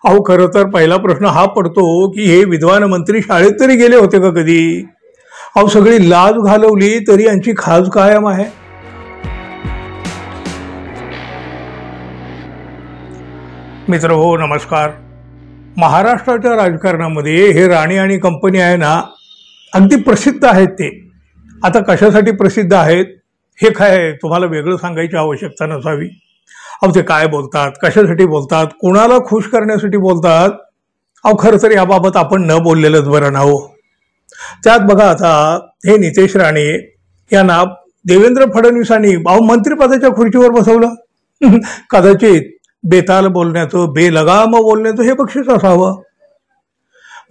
अहो खरं तर पहिला प्रश्न हा पडतो की हे विद्वान मंत्री शाळेत तरी गेले होते का कधी? अहो सगळी लाज घालवली तरी यांची खाज कायम आहे. मित्र हो नमस्कार. महाराष्ट्राच्या राजकारणामध्ये हे राणे आणि कंपनी आहे ना, अगदी प्रसिद्ध आहेत ते. आता कशासाठी प्रसिद्ध आहेत हे काय तुम्हाला वेगळं सांगायची आवश्यकता नसावी. अहो ते काय बोलतात, कशासाठी बोलतात, कोणाला खुश करण्यासाठी बोलतात, अहो खरं तर याबाबत आपण न बोललेलंच बरं ना हो. त्यात बघा आता हे नितेश राणे यांना देवेंद्र फडणवीसांनी मंत्रिपदाच्या खुर्चीवर बसवलं. कदाचित बेताल बोलण्याचं, बेलगाम बोलण्याचं हे बक्षीस असावं.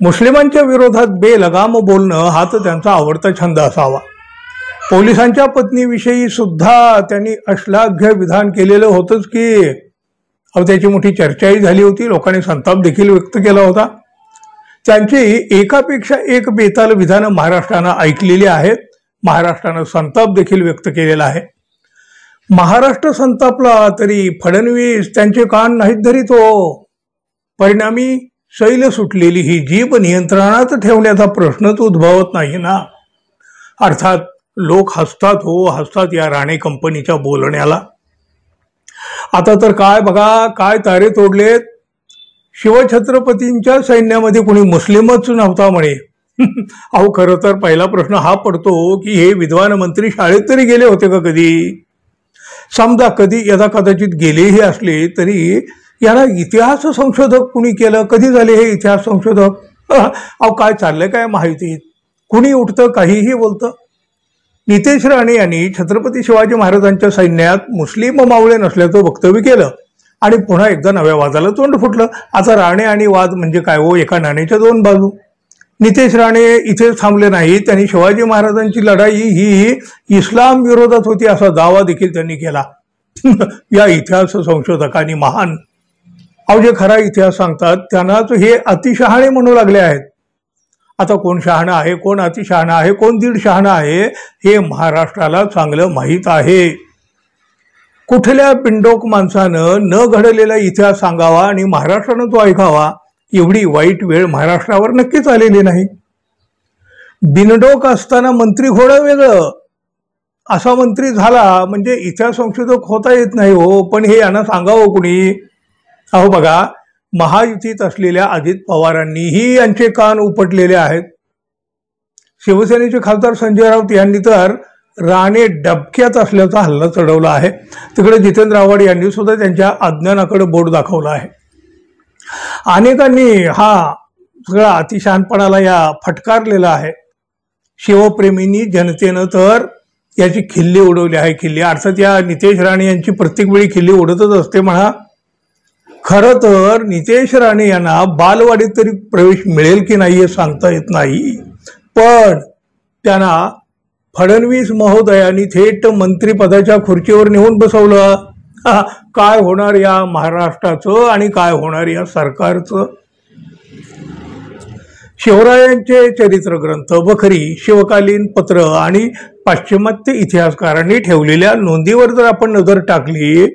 मुस्लिमांच्या विरोधात बेलगाम बोलणं हा तर त्यांचा आवडता छंद असावा. पोलिसांच्या पत्नीविषयी सुद्धा त्यांनी अश्लाघ्य विधान केलेलं होतंच की. अहो त्याची मोठी चर्चाही झाली होती, लोकांनी संताप देखील व्यक्त केला होता. त्यांची एकापेक्षा एक बेताल विधानं महाराष्ट्रानं ऐकलेली आहेत. महाराष्ट्रानं संताप देखील व्यक्त केलेला आहे. महाराष्ट्र संतापला तरी फडणवीस त्यांचे कान नाहीत धरीत हो. परिणामी शैल सुटलेली ही जीभ नियंत्रणात ठेवण्याचा प्रश्नच उद्भवत नाही ना. अर्थात लोक हसतात हो, हसतात या राणे कंपनीच्या बोलण्याला. आता तर काय बघा, काय तारे तोडलेत. शिवछत्रपतींच्या सैन्यामध्ये कोणी मुस्लिमच नव्हता म्हणे. अहो खरं तर पहिला प्रश्न हा पडतो की हे विद्वान मंत्री शाळेत तरी गेले होते का कधी? समजा कधी यदा कदाचित गेलेही असले तरी याला इतिहास संशोधक कुणी केलं? कधी झाले हे इतिहास संशोधक? अहो काय चाललंय काय माहितीत, कुणी उठतं काहीही बोलतं. नितेश राणे यांनी छत्रपती शिवाजी महाराजांच्या सैन्यात मुस्लिम मावळे नसल्याचं वक्तव्य केलं आणि पुन्हा एकदा नव्या वादाला तोंड फुटलं. आता राणे आणि वाद म्हणजे काय हो, एका नाण्याच्या दोन बाजू. नितेश राणे इथेच थांबले नाही, त्यांनी शिवाजी महाराजांची लढाई ही इस्लाम विरोधात होती असा दावा देखील त्यांनी केला. या इतिहास संशोधकांनी महान, अहो जे खरा इतिहास सांगतात त्यांनाच हे अतिशहाणे म्हणू लागले आहेत. आता कोण शहाणा आहे, कोण अतिशहाणा आहे, कोण दीड शहाणा आहे हे महाराष्ट्राला चांगलं माहीत आहे. कुठल्या पिंडोक माणसानं न घडलेला इतिहास सांगावा आणि महाराष्ट्रानं तो ऐकावा, एवढी वाईट वेळ महाराष्ट्रावर नक्कीच आलेली नाही. बिनडोक असताना मंत्री होणं वेगळं, असा मंत्री झाला म्हणजे इतिहास संशोधक होता येत नाही हो. पण हे यांना सांगावं कुणी? अहो बघा, महायुतीत असलेल्या अजित पवारांनीही यांचे कान उपटलेले आहेत. शिवसेनेचे खासदार संजय राऊत यांनी तर राणे डबक्यात असल्याचा हल्ला चढवला आहे. तिकडे जितेंद्र आव्हाड यांनी सुद्धा त्यांच्या अज्ञानाकडे बोट दाखवलं आहे. अनेकांनी हा सगळा अतिशहाणपणाला या फटकारलेला आहे. शिवप्रेमींनी जनतेनं तर याची खिल्ली उडवली आहे. खिल्ली अर्थात या नितेश राणे यांची प्रत्येक वेळी खिल्ली उडतच असते म्हणा. खरं तर नितेश राणे यांना बालवाडीत तरी प्रवेश मिळेल की नाही हे सांगता येत नाही. पण त्यांना फडणवीस महोदयांनी थेट मंत्रिपदाच्या खुर्चीवर नेऊन बसवलं. काय होणार या महाराष्ट्राचं आणि काय होणार या सरकारचं? शिवरायांचे चरित्र ग्रंथ, बखरी, शिवकालीन पत्र आणि पाश्चिमात्य इतिहासकारांनी ठेवलेल्या नोंदीवर जर आपण नजर टाकली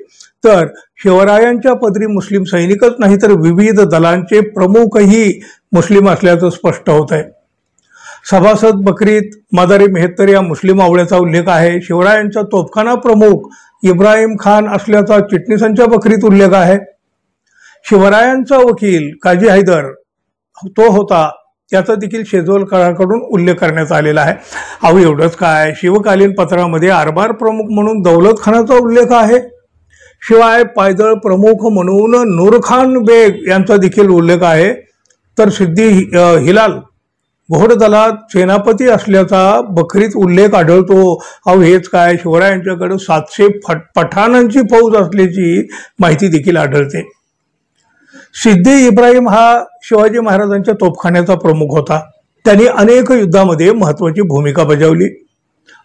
तर शिवरायांच्या पदरी मुस्लिम सैनिकच नाही तर विविध दलांचे प्रमुखही मुस्लिम असल्याचं स्पष्ट होत आहे. सभासद बकरीत मदारी मेहत्तर या मुस्लिम आवळ्याचा उल्लेख आहे. शिवरायांचा तोफखाना प्रमुख इब्राहिम खान असल्याचा चिटणीसांच्या बकरीत उल्लेख आहे. शिवरायांचा वकील काजी हैदर तो होता, त्याचा देखील शेजवलकरांकडून उल्लेख करण्यात आलेला आहे. अहो एवढंच काय, शिवकालीन पत्रामध्ये आरबार प्रमुख म्हणून दौलत खानाचा उल्लेख आहे. शिवाय पायदळ प्रमुख म्हणून नूरखान बेग यांचा देखील उल्लेख आहे. तर सिद्दी हिलाल घोडदलात सेनापती असल्याचा बकरीत उल्लेख आढळतो. अहो हेच काय, शिवरायांच्याकडे 700 पठाणांची फौज असल्याची माहिती देखील आढळते. सिद्दी इब्राहिम हा शिवाजी महाराजांच्या तोफखान्याचा प्रमुख होता. त्यांनी अनेक युद्धामध्ये महत्वाची भूमिका बजावली.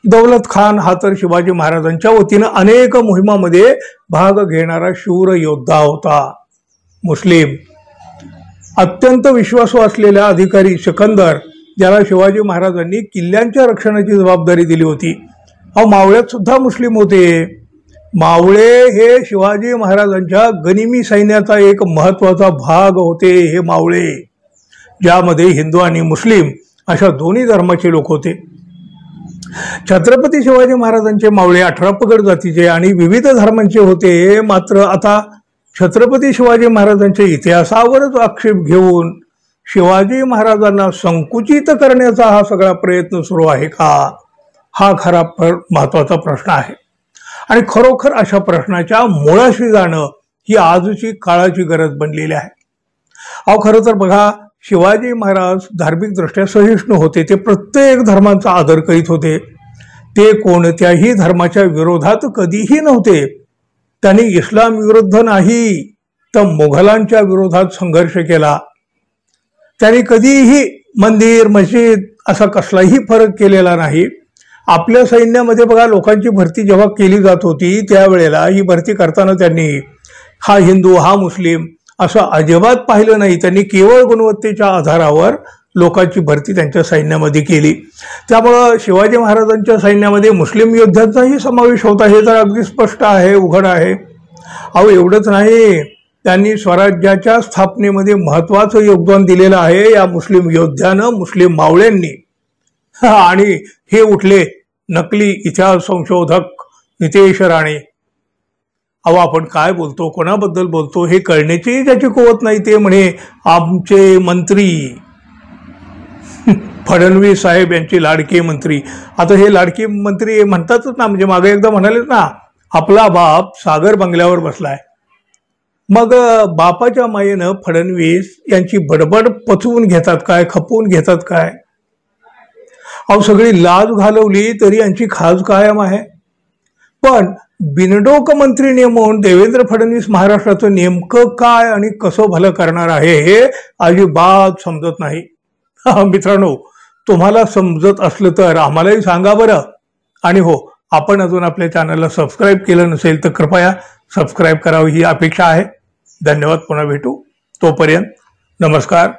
दौलत खान हा तर शिवाजी महाराजांच्या वतीनं अनेक मोहिमांमध्ये भाग घेणारा शूर योद्धा होता. मुस्लिम अत्यंत विश्वासू असलेला अधिकारी सिकंदर, ज्याला शिवाजी महाराजांनी किल्ल्यांच्या रक्षणाची जबाबदारी दिली होती, अहो मावळ्यात सुद्धा मुस्लिम होते. मावळे हे शिवाजी महाराजांच्या गनिमी सैन्याचा एक महत्वाचा भाग होते. हे मावळे ज्यामध्ये हिंदू आणि मुस्लिम अशा दोन्ही धर्माचे लोक होते. छत्रपती शिवाजी महाराजांचे मावळे 18 पगड जातीचे आणि विविध धर्मांचे होते. मात्र आता छत्रपती शिवाजी महाराजांच्या इतिहासावरच आक्षेप घेऊन शिवाजी महाराजांना संकुचित करण्याचा हा सगळा प्रयत्न सुरू आहे का, हा खरा महत्वाचा प्रश्न आहे. आणि खरोखर अशा प्रश्नाच्या मुळाशी जाणं ही आजची काळाची गरज बनलेली आहे. अहो खरं तर बघा, शिवाजी महाराज धार्मिक दृष्ट्या सहिष्णू होते. ते प्रत्येक धर्मांचा आदर करीत होते. ते कोणत्याही धर्माच्या विरोधात कधीही नव्हते. त्यांनी इस्लाम विरुद्ध नाही तर मुघलांच्या विरोधात संघर्ष केला. त्यांनी कधीही मंदिर मस्जिद असा कसलाही फरक केलेला नाही. आपल्या सैन्यामध्ये बघा, लोकांची भरती जेव्हा केली जात होती त्यावेळेला ही भरती करताना त्यांनी हा हिंदू हा मुस्लिम असं अजिबात पाहिलं नाही. त्यांनी केवळ गुणवत्तेच्या आधारावर लोकांची भरती त्यांच्या सैन्यामध्ये केली. त्यामुळं शिवाजी महाराजांच्या सैन्यामध्ये मुस्लिम योद्ध्यांचाही समावेश होता हे तर अगदी स्पष्ट आहे, उघड आहे. अहो एवढंच नाही, त्यांनी स्वराज्याच्या स्थापनेमध्ये महत्वाचं योगदान दिलेलं आहे या मुस्लिम योद्ध्यानं, मुस्लिम मावळ्यांनी. आणि हे उठले नकली इतिहास संशोधक नितेश राणे. अहो आपण काय बोलतो, कोणाबद्दल बोलतो हे कळण्याची ज्याची कुवत नाही ते म्हणे आमचे मंत्री फडणवीस साहेब यांचे लाडके मंत्री. आता हे लाडके मंत्री म्हणतातच ना, म्हणजे मागे एकदा म्हणालेच ना, आपला बाप सागर बंगल्यावर बसलाय. मग बापाच्या मायेनं फडणवीस यांची बडबड पचवून घेतात काय, खपवून घेतात काय? अहो सगळी लाज घालवली तरी यांची खाज कायम आहे. पण बिनडोक मंत्री नेमून देवेंद्र फडणवीस महाराष्ट्राचं नेमकं काय आणि कसं भलं करणार आहे हे अजिबात समजत नाही. मित्रांनो, तुम्हाला समजत असलं तर आम्हालाही सांगा बरं. आणि हो, आपण अजून आपल्या चॅनलला सबस्क्राईब केलं नसेल तर कृपया सबस्क्राईब करावं ही अपेक्षा आहे. धन्यवाद. पुन्हा भेटू. तोपर्यंत नमस्कार.